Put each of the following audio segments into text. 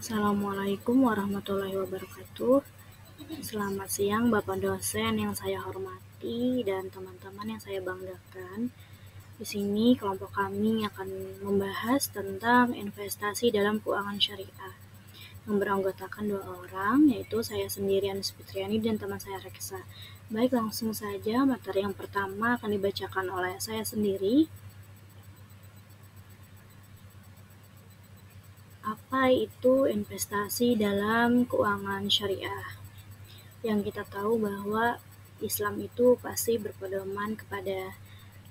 Assalamualaikum warahmatullahi wabarakatuh. Selamat siang Bapak dosen yang saya hormati dan teman-teman yang saya banggakan. Di sini kelompok kami akan membahas tentang investasi dalam keuangan syariah yang beranggotakan 2 orang, yaitu saya sendiri Anis Fitriani dan teman saya Reksa. Baik, langsung saja materi yang pertama akan dibacakan oleh saya sendiri. Apa itu investasi dalam keuangan syariah? Yang kita tahu bahwa Islam itu pasti berpedoman kepada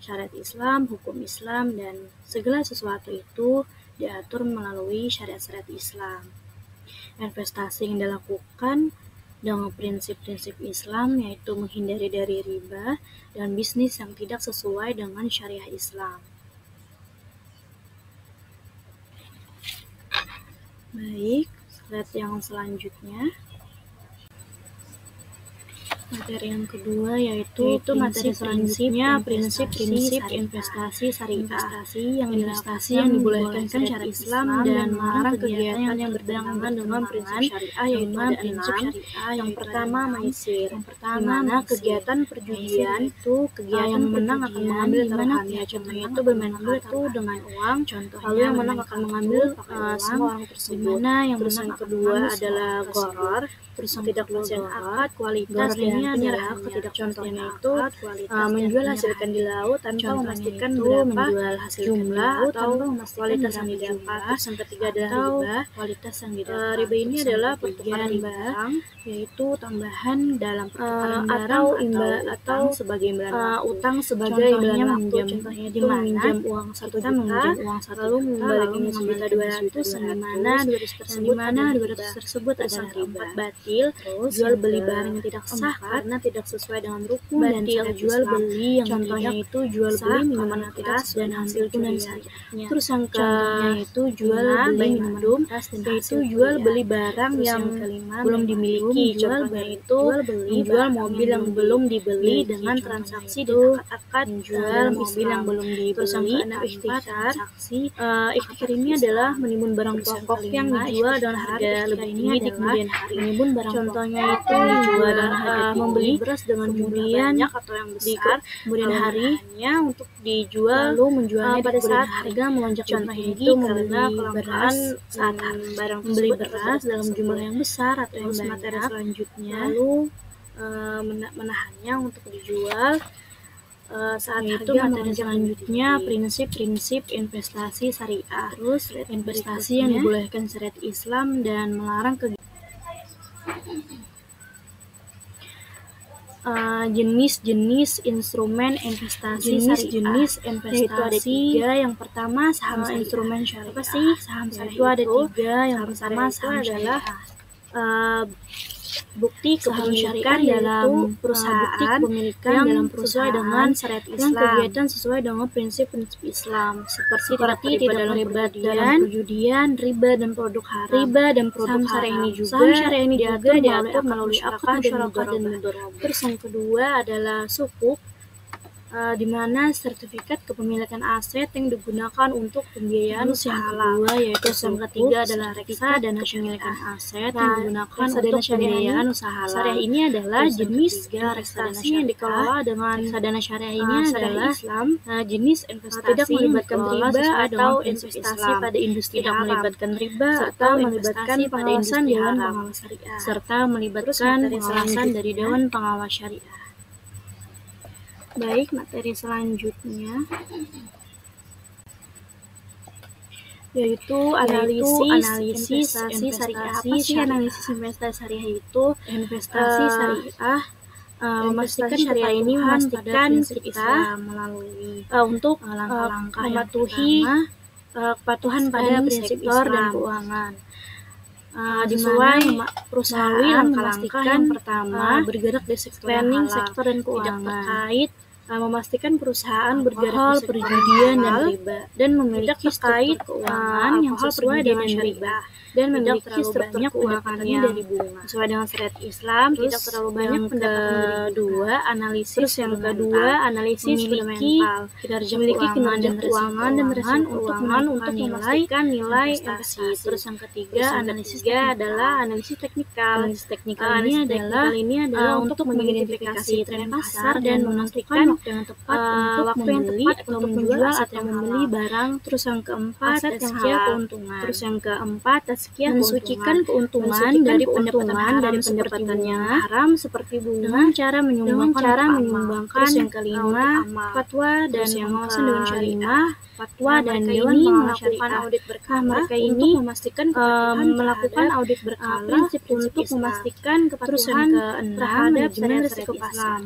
syariat Islam, hukum Islam, dan segala sesuatu itu diatur melalui syariat-syariat Islam. Investasi yang dilakukan dengan prinsip-prinsip Islam yaitu menghindari dari riba dan bisnis yang tidak sesuai dengan syariah Islam. Baik, slide yang selanjutnya. Materi yang kedua yaitu materi selanjutnya prinsip-prinsip investasi syariah. Investasi yang dibolehkan syariat Islam dan melarang kegiatan yang bertentangan dengan prinsip syariah yaitu ada prinsip syariah. Yang pertama maisir, di mana kegiatan perjudian itu kegiatan menang akan mengambil taruhannya. Contohnya itu bermain kartu dengan uang. Lalu yang menang akan mengambil semua uang tersebut. Dimana yang menang kedua adalah goror. Terus ketidakpastian akad, kualitas, dan adalah ketidakcontohnya itu menjual hasil ikan di laut tanpa memastikan berapa jumlah atau kualitas yang didapat. Yang ketiga adalah kualitas yang didapat. Riba ini adalah pertukaran barang, yaitu tambahan dalam pertukaran barang atau imbal atau sebagai imbalan utang sebagai imbalan waktu. Contohnya di mana uang 1 juta lalu membaliknya sejuta 200, di mana 200 tersebut adalah riba. Terus jual beli barang yang tidak sah karena tidak sesuai dengan rukun dan syariat jual beli yang contohnya itu jual beli minuman keras dan hasil curian. Terus yang contohnya itu jual beli minuman keras dan yaitu jual beli barang yang belum dimiliki. Contohnya itu menjual mobil yang belum dibeli dengan transaksi dan akad jual mobil yang belum dibeli. Terus yang keenam ikhtikar ini adalah menimbun barang pokok yang dijual dengan harga lebih tinggi di kemudian hari. Menimbun barang contohnya itu dijual dengan harga membeli beras dengan jumlah banyak atau yang besar kemudian harinya untuk dijual lalu menjualnya pada saat harga melonjak contohnya itu karena kelangkaan saat barang membeli beras dalam jumlah yang besar atau yang banyak. Materi selanjutnya lalu menahannya untuk dijual saat itu. Materi selanjutnya prinsip-prinsip investasi syariah. Terus investasi yang dibolehkan syariat Islam dan melarang jenis-jenis instrumen investasi syariah. Yaitu ada 3. Yang pertama saham instrumen syariah. Apa sih saham syariah? Itu ada 3. Yang pertama saham adalah bukti kepemilikan dalam perusahaan yang sesuai dengan syariat Islam, yang kegiatan sesuai dengan prinsip-prinsip Islam seperti tidak terlibat dalam perjudian, riba dan produk haram. Saham syariah ini juga diatur melalui akad musyarakat dan mudharabah. Terus yang kedua adalah sukuk, di mana sertifikat kepemilikan aset yang digunakan untuk pembiayaan usaha halal. Terus yang ketiga adalah reksa dana kepemilikan aset yang digunakan untuk pembiayaan usaha halal. Syariah ini adalah jenis investasi yang dikelola dengan reksadana syariah ini adalah Islam. Jenis investasi tidak melibatkan riba atau investasi pada industri tidak melibatkan riba atau melibatkan pengawasan Dewan Pengawas Syariah serta melibatkan pengawasan dari Dewan Pengawas Syariah. Baik, materi selanjutnya yaitu analisis investasi syariah. Apa sih analisis investasi syariah itu? Investasi syariah memastikan syariah ini memastikan kita melalui untuk langkah-langkah kepatuhan pada prinsip sektor dan keuangan. Dimana perusahaan langkah-langkah yang pertama bergerak di sektor dan keuangan tidak terkait memastikan perusahaan bergerak di perjudian dan riba dan memiliki struktur keuangan yang sesuai dengan syariah dan memiliki struktur keuangannya dari bunga sesuai dengan syariat Islam. Tidak terlalu banyak kedua analisis yang kedua analisis fundamental memiliki kinerja keuangan dan resiko keuangan untuk memastikan nilai investasi. Terus yang ketiga analisis adalah analisis teknikal. Analisis teknikal ini adalah untuk mengidentifikasi tren pasar dan menentukan waktu yang tepat untuk membeli atau menjual atau membeli barang. Terus yang keempat taskia keuntungan. Terus yang keempat taskia mensucikan keuntungan dari pendapatan yang haram seperti bunga dengan cara menyumbangkan. Terus yang kelima fatwa dan pengawasan dewan syariah. Fatwa dan dewan melakukan audit berkala. Mereka ini memastikan melakukan audit berkala untuk memastikan kepatuhan terhadap manajemen risiko pasar.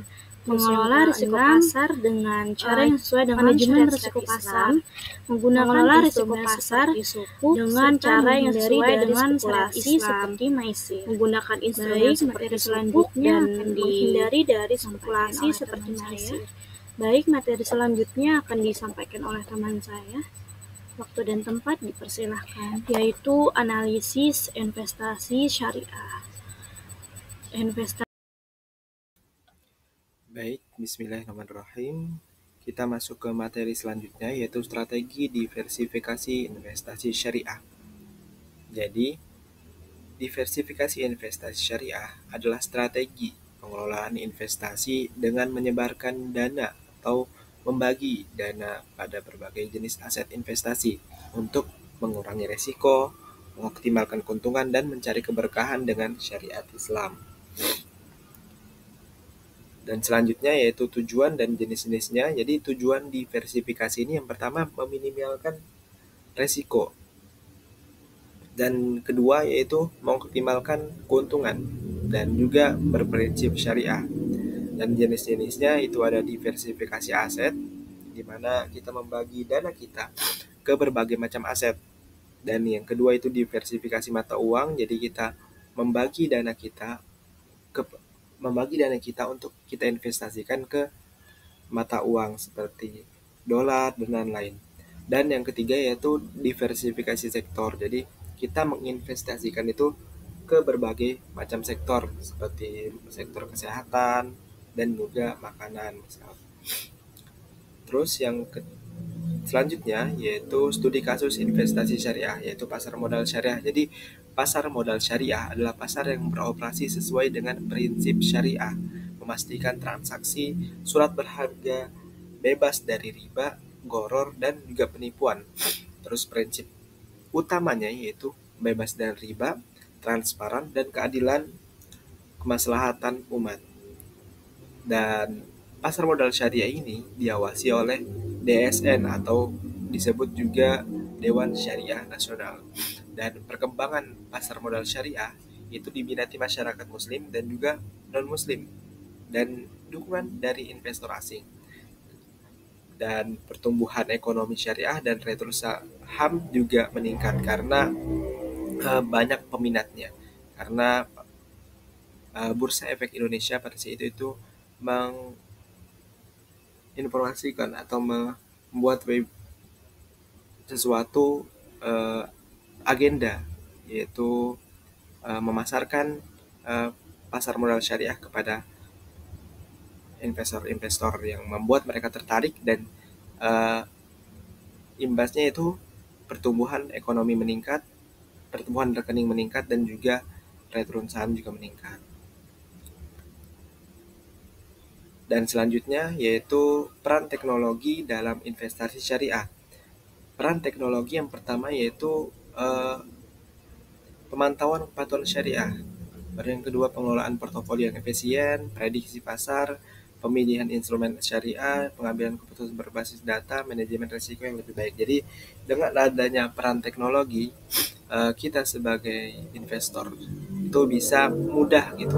Mengelola risiko pasar dengan cara yang sesuai dengan manajemen risiko pasar, menggunakan risiko pasar dengan cara yang sesuai dengan spekulasi seperti maisir, menggunakan instrumen seperti selanjutnya dan dihindari dari spekulasi seperti maisir. Baik, materi selanjutnya akan disampaikan oleh teman saya. Waktu dan tempat dipersilahkan, yaitu analisis investasi syariah. Baik, bismillahirrahmanirrahim. Kita masuk ke materi selanjutnya, yaitu strategi diversifikasi investasi syariah. Jadi, diversifikasi investasi syariah adalah strategi pengelolaan investasi dengan menyebarkan dana atau membagi dana pada berbagai jenis aset investasi untuk mengurangi risiko, mengoptimalkan keuntungan, dan mencari keberkahan dengan syariat Islam. Dan selanjutnya yaitu tujuan dan jenis-jenisnya. Jadi tujuan diversifikasi ini yang pertama meminimalkan resiko. Dan kedua yaitu mengoptimalkan keuntungan dan juga berprinsip syariah. Dan jenis-jenisnya itu ada diversifikasi aset, di mana kita membagi dana kita ke berbagai macam aset. Dan yang kedua itu diversifikasi mata uang, jadi kita membagi dana kita untuk kita investasikan ke mata uang seperti dolar dan lain-lain. Dan yang ketiga yaitu diversifikasi sektor. Jadi kita menginvestasikan itu ke berbagai macam sektor seperti sektor kesehatan dan juga makanan misalnya. Terus yang selanjutnya yaitu studi kasus investasi syariah, yaitu pasar modal syariah. Jadi pasar modal syariah adalah pasar yang beroperasi sesuai dengan prinsip syariah, memastikan transaksi surat berharga bebas dari riba, gharar, dan juga penipuan. Terus prinsip utamanya yaitu bebas dari riba, transparan, dan keadilan kemaslahatan umat. Dan pasar modal syariah ini diawasi oleh DSN atau disebut juga Dewan Syariah Nasional. Dan perkembangan pasar modal syariah itu diminati masyarakat muslim dan juga non-muslim dan dukungan dari investor asing. Dan pertumbuhan ekonomi syariah dan return saham juga meningkat karena banyak peminatnya. Karena Bursa Efek Indonesia pada saat itu menginformasikan atau membuat sesuatu agenda, yaitu memasarkan pasar modal syariah kepada investor-investor yang membuat mereka tertarik, dan imbasnya itu pertumbuhan ekonomi meningkat, pertumbuhan rekening meningkat, dan juga return saham juga meningkat. Dan selanjutnya yaitu peran teknologi dalam investasi syariah. Peran teknologi yang pertama yaitu pemantauan kepatuhan syariah. Baru yang kedua pengelolaan portofolio yang efisien, prediksi pasar, pemilihan instrumen syariah, pengambilan keputusan berbasis data, manajemen risiko yang lebih baik. Jadi dengan adanya peran teknologi, kita sebagai investor itu bisa mudah gitu,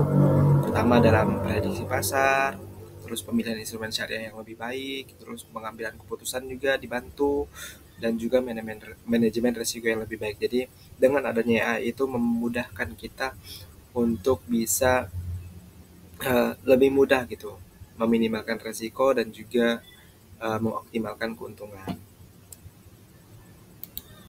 terutama dalam prediksi pasar, terus pemilihan instrumen syariah yang lebih baik, terus pengambilan keputusan juga dibantu, dan juga manajemen risiko yang lebih baik. Jadi dengan adanya AI itu memudahkan kita untuk bisa lebih mudah gitu meminimalkan resiko dan juga mengoptimalkan keuntungan.